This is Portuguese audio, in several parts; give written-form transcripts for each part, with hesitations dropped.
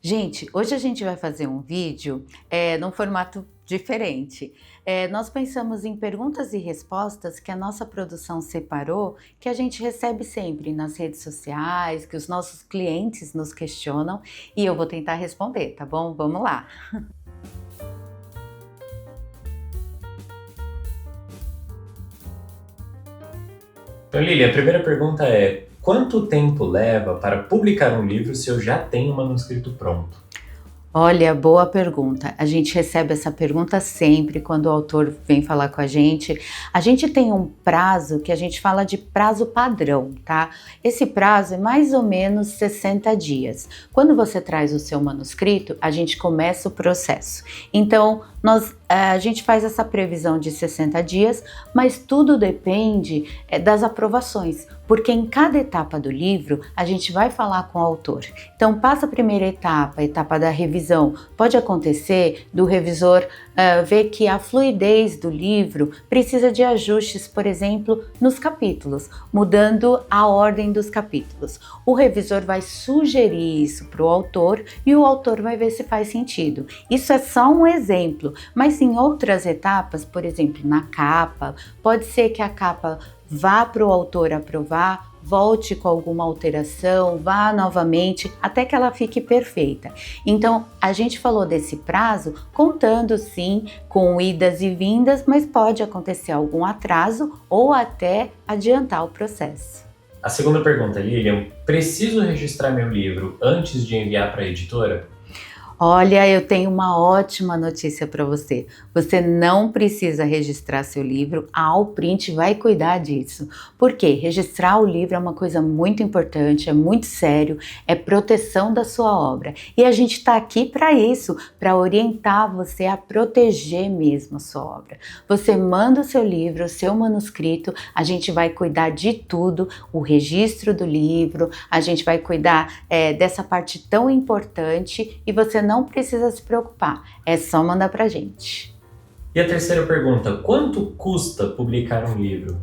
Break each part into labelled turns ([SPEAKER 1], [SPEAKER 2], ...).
[SPEAKER 1] Gente, hoje a gente vai fazer um vídeo, num formato diferente. Nós pensamos em perguntas e respostas que a nossa produção separou, que a gente recebe sempre nas redes sociais, que os nossos clientes nos questionam, e eu vou tentar responder, tá bom? Vamos lá.
[SPEAKER 2] Então, Lili, a primeira pergunta é: quanto tempo leva para publicar um livro se eu já tenho um manuscrito pronto?
[SPEAKER 1] Olha, boa pergunta. A gente recebe essa pergunta sempre quando o autor vem falar com a gente. A gente tem um prazo que a gente fala de prazo padrão, tá? Esse prazo é mais ou menos 60 dias. Quando você traz o seu manuscrito, a gente começa o processo. Então, a gente faz essa previsão de 60 dias, mas tudo depende das aprovações, porque em cada etapa do livro a gente vai falar com o autor. Então, passa a primeira etapa, a etapa da revisão. Pode acontecer do revisor ver que a fluidez do livro precisa de ajustes, por exemplo, nos capítulos, mudando a ordem dos capítulos. O revisor vai sugerir isso para o autor e o autor vai ver se faz sentido. Isso é só um exemplo, mas em outras etapas, por exemplo, na capa, pode ser que a capa vá para o autor aprovar, volte com alguma alteração, vá novamente até que ela fique perfeita. Então, a gente falou desse prazo contando sim com idas e vindas, mas pode acontecer algum atraso ou até adiantar o processo.
[SPEAKER 2] A segunda pergunta, Lilian: preciso registrar meu livro antes de enviar para a editora?
[SPEAKER 1] Olha, eu tenho uma ótima notícia para você. Você não precisa registrar seu livro, a Allprint vai cuidar disso. Por quê? Registrar o livro é uma coisa muito importante, é muito sério, é proteção da sua obra. E a gente está aqui para isso, para orientar você a proteger mesmo a sua obra. Você manda o seu livro, o seu manuscrito, a gente vai cuidar de tudo, o registro do livro, a gente vai cuidar dessa parte tão importante e você não precisa se preocupar, é só mandar pra gente.
[SPEAKER 2] E a terceira pergunta: quanto custa publicar um livro?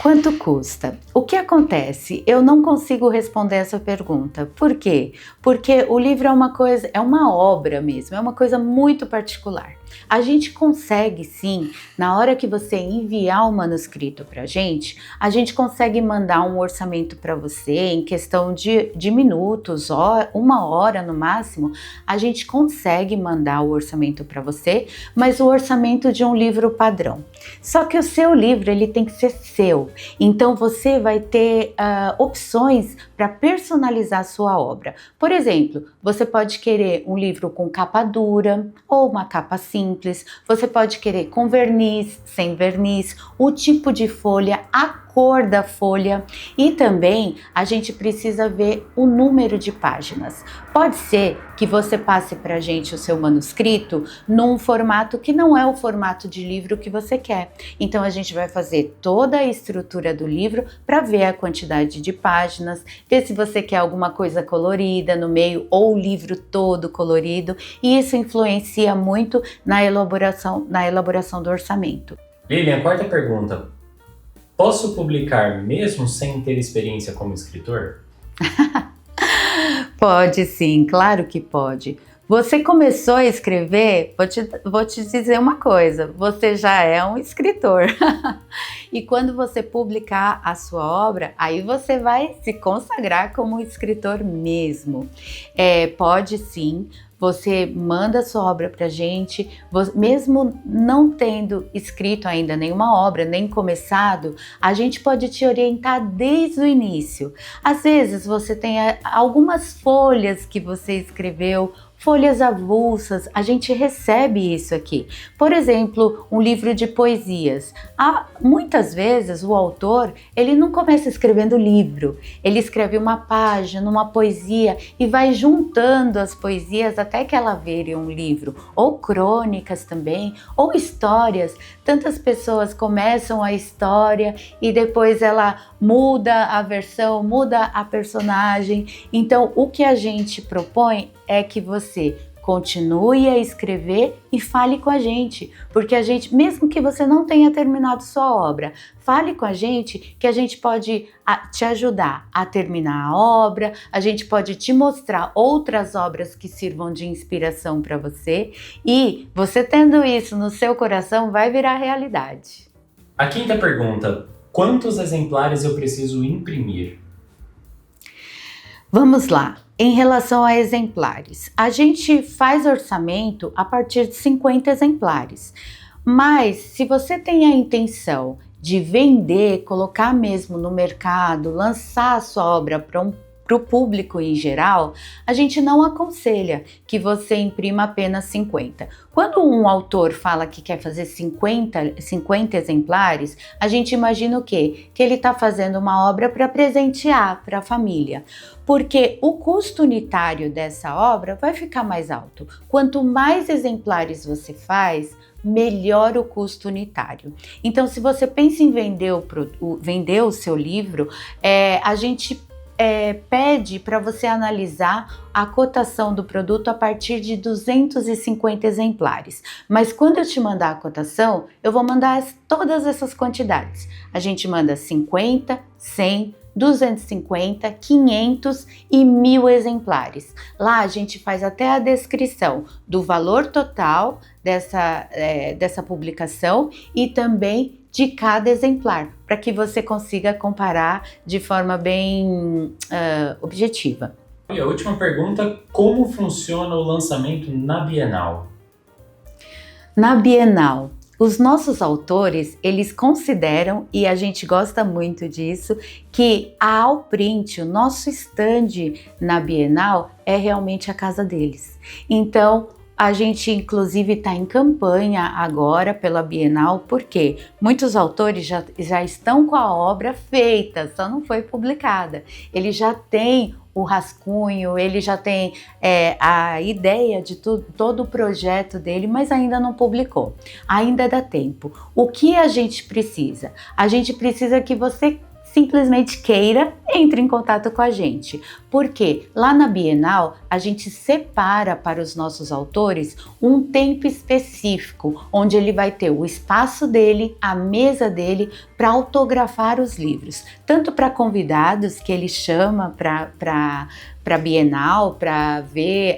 [SPEAKER 1] Quanto custa? O que acontece? Eu não consigo responder essa pergunta. Por quê? Porque o livro é uma coisa, é uma obra mesmo, é uma coisa muito particular. A gente consegue sim, na hora que você enviar o manuscrito para a gente consegue mandar um orçamento para você em questão de minutos, uma hora no máximo, a gente consegue mandar o orçamento para você, mas o orçamento de um livro padrão. Só que o seu livro ele tem que ser seu, então você vai ter opções para personalizar a sua obra. Por exemplo, você pode querer um livro com capa dura ou uma capa simples, você pode querer com verniz, sem verniz, o tipo de folha, a cor da folha e também a gente precisa ver o número de páginas. Pode ser que você passe para a gente o seu manuscrito num formato que não é o formato de livro que você quer. Então a gente vai fazer toda a estrutura do livro para ver a quantidade de páginas, ver se você quer alguma coisa colorida no meio ou o livro todo colorido, e isso influencia muito na elaboração do orçamento.
[SPEAKER 2] Lilian, a quarta pergunta: posso publicar mesmo sem ter experiência como escritor?
[SPEAKER 1] Pode sim, claro que pode. Você começou a escrever, vou te dizer uma coisa, você já é um escritor. E quando você publicar a sua obra, aí você vai se consagrar como um escritor mesmo. Pode sim. Você manda a sua obra pra gente, mesmo não tendo escrito ainda nenhuma obra, nem começado, a gente pode te orientar desde o início. Às vezes você tem algumas folhas que você escreveu, folhas avulsas, a gente recebe isso aqui. Por exemplo, um livro de poesias. Muitas vezes o autor, ele não começa escrevendo livro, ele escreve uma página, uma poesia e vai juntando as poesias até que ela vire um livro, ou crônicas também, ou histórias. Tantas pessoas começam a história e depois ela muda a versão, muda a personagem. Então, o que a gente propõe é que você continue a escrever e fale com a gente, porque a gente, mesmo que você não tenha terminado sua obra, fale com a gente que a gente pode te ajudar a terminar a obra, a gente pode te mostrar outras obras que sirvam de inspiração para você, e você tendo isso no seu coração vai virar realidade.
[SPEAKER 2] A quinta pergunta: quantos exemplares eu preciso imprimir?
[SPEAKER 1] Vamos lá. Em relação a exemplares, a gente faz orçamento a partir de 50 exemplares, mas se você tem a intenção de vender, colocar mesmo no mercado, lançar a sua obra para o público em geral, a gente não aconselha que você imprima apenas 50. Quando um autor fala que quer fazer 50 exemplares, a gente imagina o quê? Que ele está fazendo uma obra para presentear para a família, porque o custo unitário dessa obra vai ficar mais alto. Quanto mais exemplares você faz, melhor o custo unitário. Então, se você pensa em vender o seu livro, a gente pede para você analisar a cotação do produto a partir de 250 exemplares. Mas quando eu te mandar a cotação, eu vou mandar todas essas quantidades. A gente manda 50, 100, 250, 500 e 1.000 exemplares. Lá a gente faz até a descrição do valor total dessa publicação e também de cada exemplar, para que você consiga comparar de forma bem objetiva.
[SPEAKER 2] E a última pergunta: como funciona o lançamento na Bienal?
[SPEAKER 1] Na Bienal, os nossos autores, eles consideram, e a gente gosta muito disso, que a Alprint, o nosso stand na Bienal, é realmente a casa deles. Então, a gente inclusive está em campanha agora pela Bienal, porque muitos autores já estão com a obra feita, só não foi publicada. Ele já tem o rascunho, ele já tem a ideia de todo o projeto dele, mas ainda não publicou. Ainda dá tempo. O que a gente precisa? A gente precisa que você simplesmente queira, entre em contato com a gente, porque lá na Bienal a gente separa para os nossos autores um tempo específico, onde ele vai ter o espaço dele, a mesa dele, para autografar os livros, tanto para convidados que ele chama para a Bienal, para ver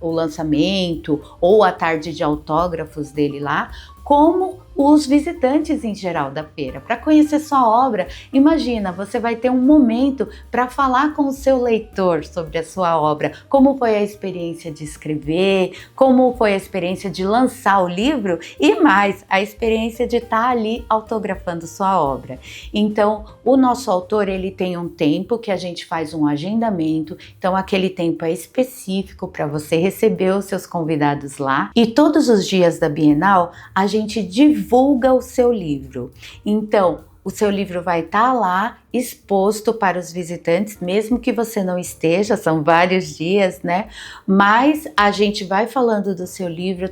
[SPEAKER 1] o lançamento ou a tarde de autógrafos dele lá, como os visitantes em geral da feira, para conhecer sua obra. Imagina, você vai ter um momento para falar com o seu leitor sobre a sua obra, como foi a experiência de escrever, como foi a experiência de lançar o livro e mais, a experiência de estar ali autografando sua obra. Então, o nosso autor, ele tem um tempo que a gente faz um agendamento, então aquele tempo é específico para você receber os seus convidados lá, e todos os dias da Bienal a gente divulga o seu livro. Então, o seu livro vai estar lá exposto para os visitantes, mesmo que você não esteja, são vários dias, né? Mas a gente vai falando do seu livro,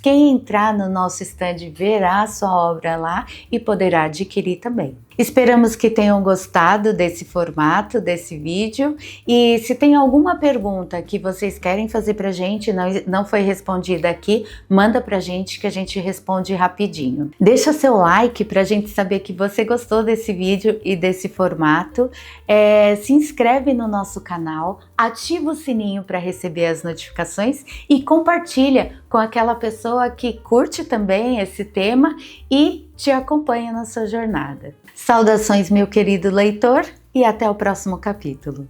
[SPEAKER 1] quem entrar no nosso stand verá a sua obra lá e poderá adquirir também. Esperamos que tenham gostado desse formato, desse vídeo, e se tem alguma pergunta que vocês querem fazer pra gente, não foi respondida aqui, manda pra gente que a gente responde rapidinho. Deixa seu like pra gente saber que você gostou desse vídeo e desse formato, se inscreve no nosso canal, ativa o sininho para receber as notificações e compartilha com aquela pessoa que curte também esse tema e te acompanha na sua jornada. Saudações, meu querido leitor, e até o próximo capítulo.